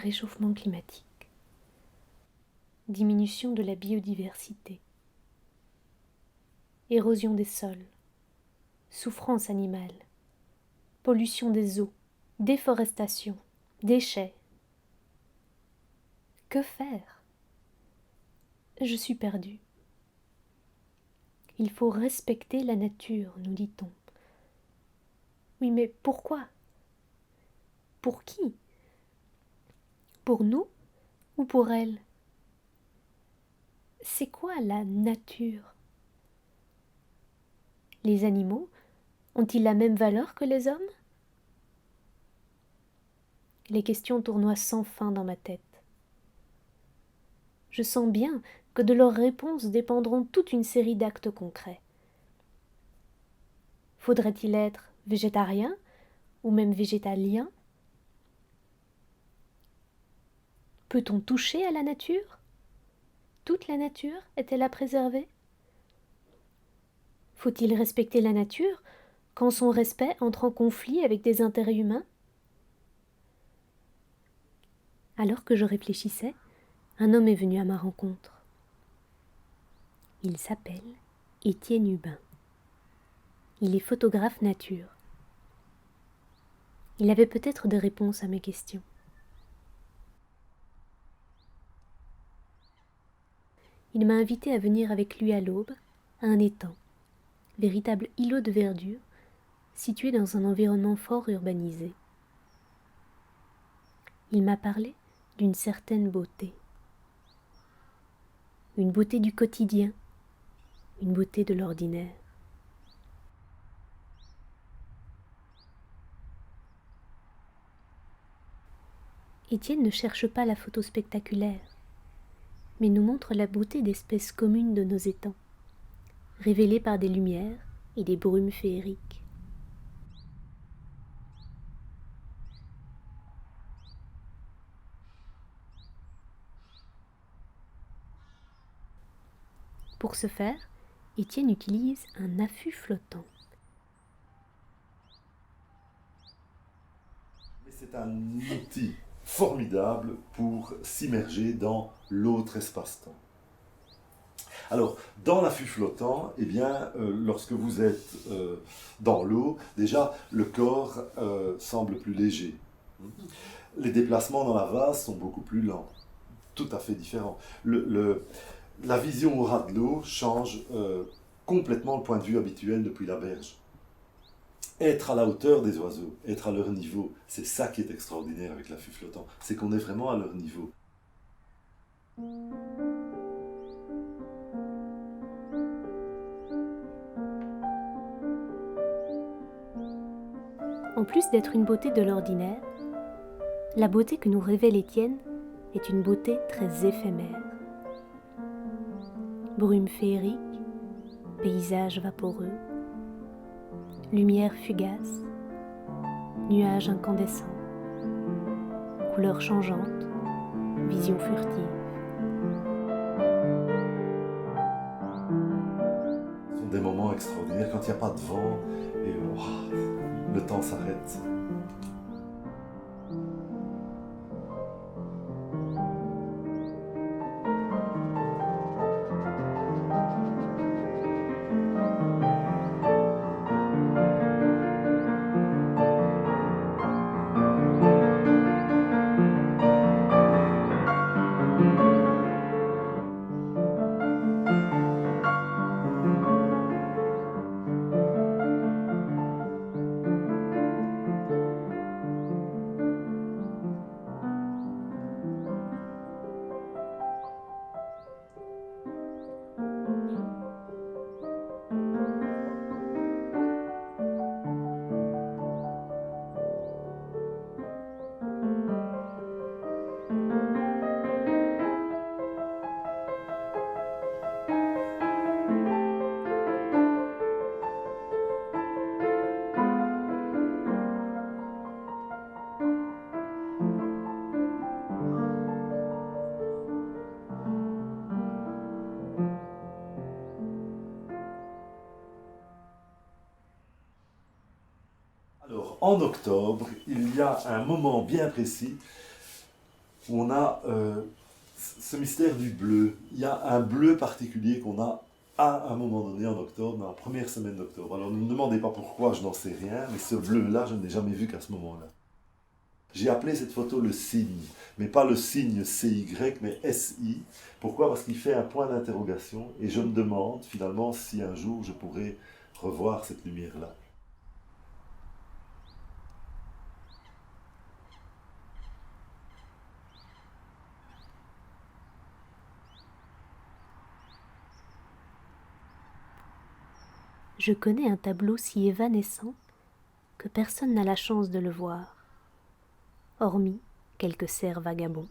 réchauffement climatique, diminution de la biodiversité, érosion des sols, souffrance animale, pollution des eaux, déforestation, déchets. Que faire? Je suis perdue. Il faut respecter la nature, nous dit-on. Oui, mais pourquoi? Pour qui? Pour nous ou pour elle? C'est quoi la nature? Les animaux ont-ils la même valeur que les hommes? Les questions tournoient sans fin dans ma tête. Je sens bien que de leurs réponses dépendront toute une série d'actes concrets. Faudrait-il être végétarien ou même végétalien? Peut-on toucher à la nature? Toute la nature est-elle à préserver? Faut-il respecter la nature quand son respect entre en conflit avec des intérêts humains? Alors que je réfléchissais, un homme est venu à ma rencontre. Il s'appelle Étienne Hubin. Il est photographe nature. Il avait peut-être des réponses à mes questions. Il m'a invité à venir avec lui à l'aube, à un étang, véritable îlot de verdure, situé dans un environnement fort urbanisé. Il m'a parlé d'une certaine beauté. Une beauté du quotidien, une beauté de l'ordinaire. Étienne ne cherche pas la photo spectaculaire, mais nous montre la beauté d'espèces communes de nos étangs, révélées par des lumières et des brumes féeriques. Pour ce faire, Étienne utilise un affût flottant. C'est un outil formidable pour s'immerger dans l'autre espace-temps. Alors, dans l'affût flottant, eh bien, lorsque vous êtes dans l'eau, déjà, le corps semble plus léger. Les déplacements dans la vase sont beaucoup plus lents, tout à fait différents. La vision au ras de l'eau change complètement le point de vue habituel depuis la berge. Être à la hauteur des oiseaux, être à leur niveau, c'est ça qui est extraordinaire avec l'affût flottant, c'est qu'on est vraiment à leur niveau. En plus d'être une beauté de l'ordinaire, la beauté que nous révèle Étienne est une beauté très éphémère. Brume féerique, paysage vaporeux, lumière fugace, nuages incandescents, couleurs changeantes, vision furtive. Ce sont des moments extraordinaires quand il n'y a pas de vent et le temps s'arrête. Alors, en octobre, il y a un moment bien précis où on a ce mystère du bleu. Il y a un bleu particulier qu'on a à un moment donné en octobre, dans la première semaine d'octobre. Alors ne me demandez pas pourquoi, je n'en sais rien, mais ce bleu-là, je ne l'ai jamais vu qu'à ce moment-là. J'ai appelé cette photo le signe, mais pas le signe CY, mais SI. Pourquoi? Parce qu'il fait un point d'interrogation et je me demande finalement si un jour je pourrais revoir cette lumière-là. Je connais un tableau si évanescent que personne n'a la chance de le voir, hormis quelques cerfs vagabonds.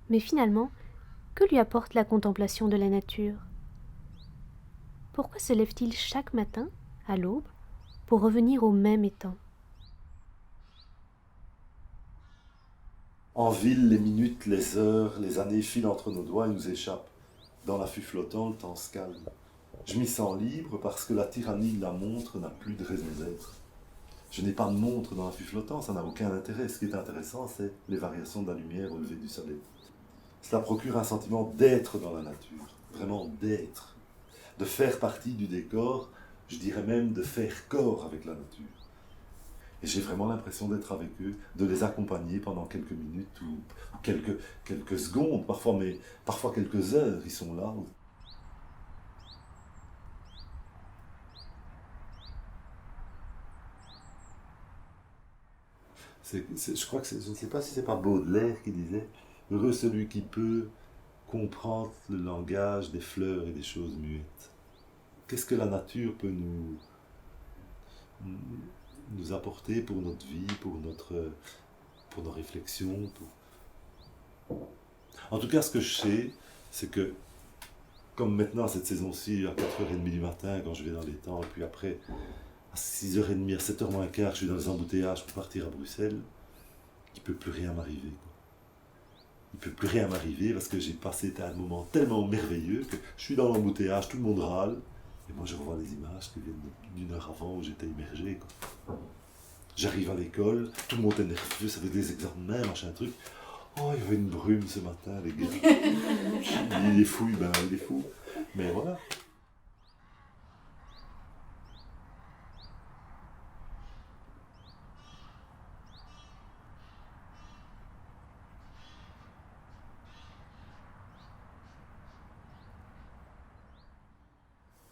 Mais finalement, que lui apporte la contemplation de la nature? Pourquoi se lève-t-il chaque matin, à l'aube, pour revenir au même étang? En ville, les minutes, les heures, les années filent entre nos doigts et nous échappent. Dans l'affût flottant, le temps se calme. Je m'y sens libre parce que la tyrannie de la montre n'a plus de raison d'être. Je n'ai pas de montre dans l'affût flottant, ça n'a aucun intérêt. Ce qui est intéressant, c'est les variations de la lumière au lever du soleil. Cela procure un sentiment d'être dans la nature, vraiment d'être, de faire partie du décor, je dirais même de faire corps avec la nature. Et j'ai vraiment l'impression d'être avec eux, de les accompagner pendant quelques minutes ou quelques secondes, parfois, mais parfois quelques heures, ils sont là. Je crois que je ne sais pas si c'est pas Baudelaire qui disait heureux celui qui peut comprendre le langage des fleurs et des choses muettes. Qu'est-ce que la nature peut nous apporter pour notre vie, pour nos réflexions. En tout cas, ce que je sais, c'est que, comme maintenant, cette saison-ci, à 4h30 du matin, quand je vais dans les temps, et puis après, à 6h30, à 7h moins quart, je suis dans les embouteillages pour partir à Bruxelles, il ne peut plus rien m'arriver. Il ne peut plus rien m'arriver parce que j'ai passé un moment tellement merveilleux que je suis dans l'embouteillage, tout le monde râle, et moi je revois les images qui viennent d'une heure avant où j'étais immergé. J'arrive à l'école, tout le monde est nerveux, ça fait des examens, machin truc. Oh, il y avait une brume ce matin, les gars. Il est fou, ben il est fou. Mais voilà.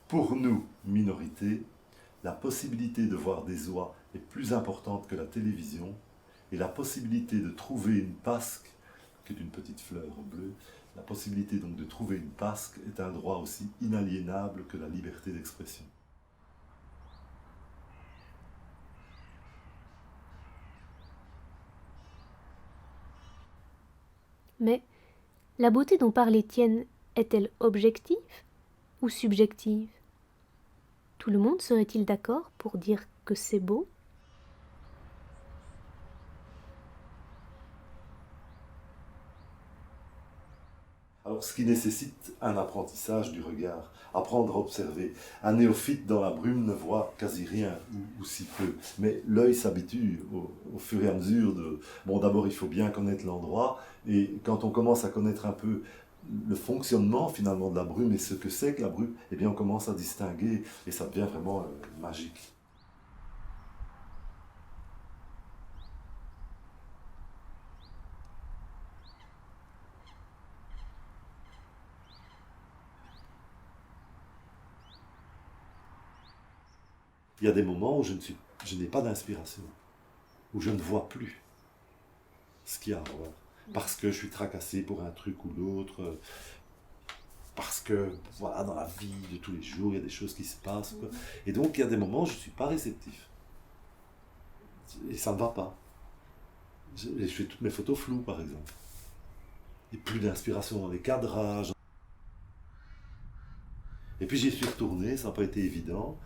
Pour nous, minorités, la possibilité de voir des oies est plus importante que la télévision et la possibilité de trouver une pasque, qui est une petite fleur bleue, la possibilité donc de trouver une pasque est un droit aussi inaliénable que la liberté d'expression. Mais la beauté dont parle Étienne est-elle objective ou subjective? Tout le monde serait-il d'accord pour dire que c'est beau? Alors, ce qui nécessite un apprentissage du regard, apprendre à observer. Un néophyte dans la brume ne voit quasi rien, ou si peu. Mais l'œil s'habitue au fur et à mesure de... Bon, d'abord, il faut bien connaître l'endroit, et quand on commence à connaître un peu le fonctionnement finalement de la brume et ce que c'est que la brume, eh bien, on commence à distinguer, et ça devient vraiment magique. Il y a des moments où je n'ai pas d'inspiration, où je ne vois plus ce qu'il y a à voir. Parce que je suis tracassé pour un truc ou l'autre, parce que voilà, dans la vie de tous les jours, il y a des choses qui se passent. Quoi. Et donc, il y a des moments où je ne suis pas réceptif. Et ça ne va pas. Je fais toutes mes photos floues, par exemple. Et plus d'inspiration dans les cadrages. Et puis j'y suis retourné, ça n'a pas été évident.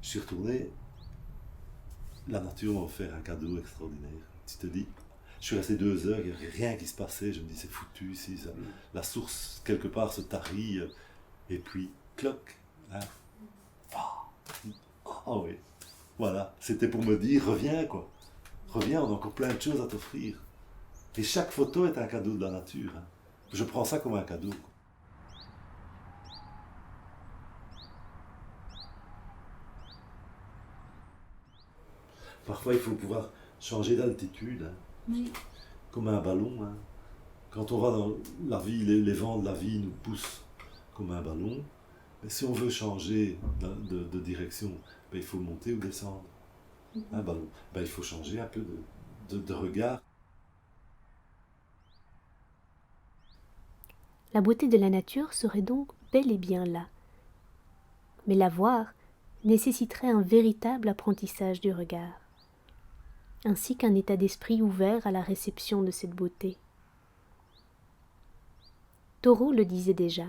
Je suis retourné, la nature m'a offert un cadeau extraordinaire. Tu te dis, Je suis resté 2 heures, il n'y avait rien qui se passait. Je me dis, c'est foutu ici. La source, quelque part, se tarit. Et puis, cloc. Hein. Ah oui. Voilà. C'était pour me dire, reviens, quoi. Reviens, on a encore plein de choses à t'offrir. Et chaque photo est un cadeau de la nature. Hein. Je prends ça comme un cadeau, quoi. Parfois, il faut pouvoir changer d'altitude, hein, Oui. comme un ballon. Hein. Quand on va dans la vie, les vents de la vie nous poussent comme un ballon. Mais si on veut changer de direction, ben, il faut monter ou descendre. Un ballon. Ben, il faut changer un peu de regard. La beauté de la nature serait donc bel et bien là. Mais la voir nécessiterait un véritable apprentissage du regard, ainsi qu'un état d'esprit ouvert à la réception de cette beauté. Thoreau le disait déjà.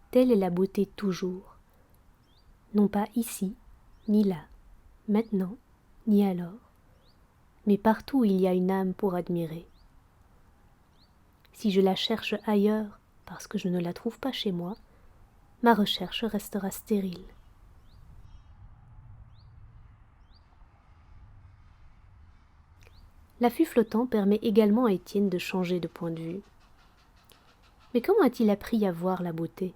Telle est la beauté toujours, non pas ici, ni là, maintenant, ni alors, mais partout où il y a une âme pour admirer. Si je la cherche ailleurs parce que je ne la trouve pas chez moi, ma recherche restera stérile. L'affût flottant permet également à Étienne de changer de point de vue. Mais comment a-t-il appris à voir la beauté ?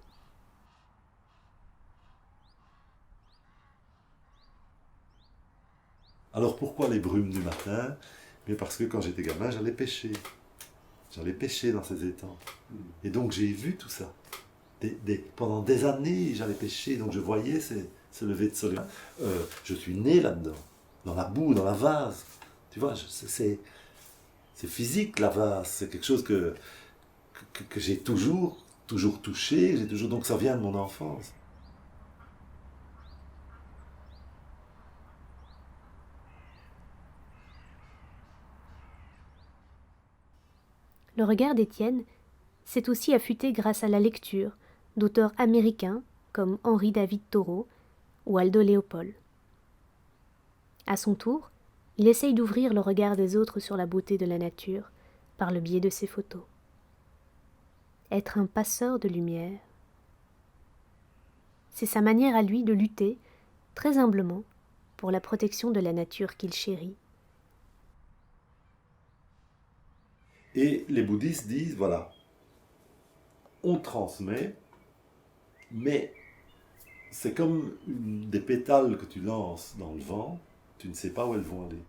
Alors pourquoi les brumes du matin? Mais parce que quand j'étais gamin, j'allais pêcher. J'allais pêcher dans ces étangs. Et donc j'ai vu tout ça. Pendant des années, j'allais pêcher, donc je voyais ces levées de soleil. Je suis né là-dedans, dans la boue, dans la vase. Tu vois, c'est physique, la vase. C'est quelque chose que j'ai toujours touché. Donc ça vient de mon enfance. Le regard d'Étienne s'est aussi affûté grâce à la lecture d'auteurs américains comme Henry David Thoreau ou Aldo Leopold. À son tour, il essaye d'ouvrir le regard des autres sur la beauté de la nature par le biais de ses photos. Être un passeur de lumière, c'est sa manière à lui de lutter, très humblement, pour la protection de la nature qu'il chérit. Et les bouddhistes disent, voilà, on transmet, mais c'est comme des pétales que tu lances dans le vent, tu ne sais pas où elles vont aller.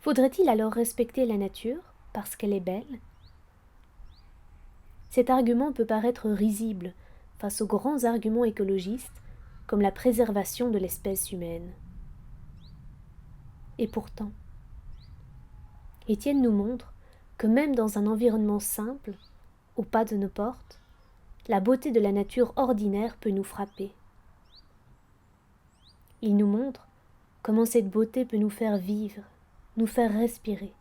Faudrait-il alors respecter la nature parce qu'elle est belle ? Cet argument peut paraître risible face aux grands arguments écologistes comme la préservation de l'espèce humaine. Et pourtant, Étienne nous montre que même dans un environnement simple, au pas de nos portes, la beauté de la nature ordinaire peut nous frapper. Il nous montre comment cette beauté peut nous faire vivre, nous faire respirer.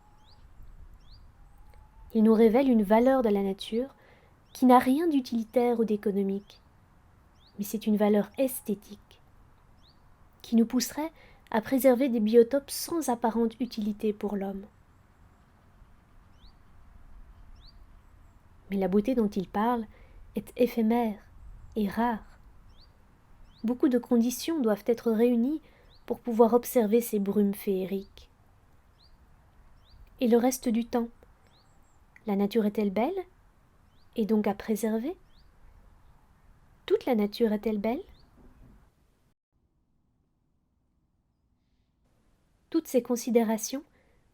Il nous révèle une valeur de la nature qui n'a rien d'utilitaire ou d'économique, mais c'est une valeur esthétique qui nous pousserait à préserver des biotopes sans apparente utilité pour l'homme. Mais la beauté dont il parle est éphémère et rare. Beaucoup de conditions doivent être réunies pour pouvoir observer ces brumes féeriques. Et le reste du temps, la nature est-elle belle et donc à préserver ? Toute la nature est-elle belle ? Toutes ces considérations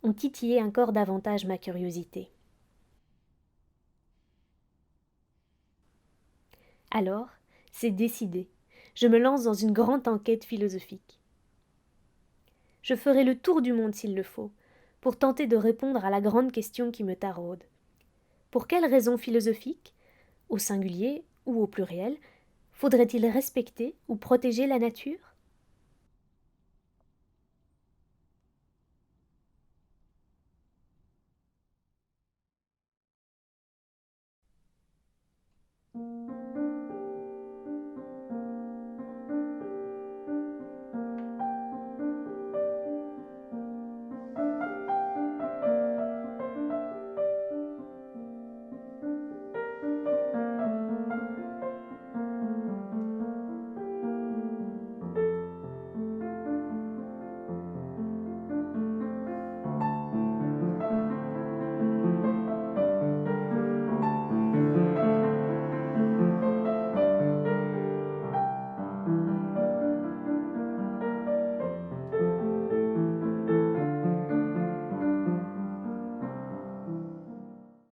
ont titillé encore davantage ma curiosité. Alors, c'est décidé, je me lance dans une grande enquête philosophique. Je ferai le tour du monde s'il le faut, pour tenter de répondre à la grande question qui me taraude. Pour quelles raisons philosophiques, au singulier ou au pluriel, faudrait-il respecter ou protéger la nature ?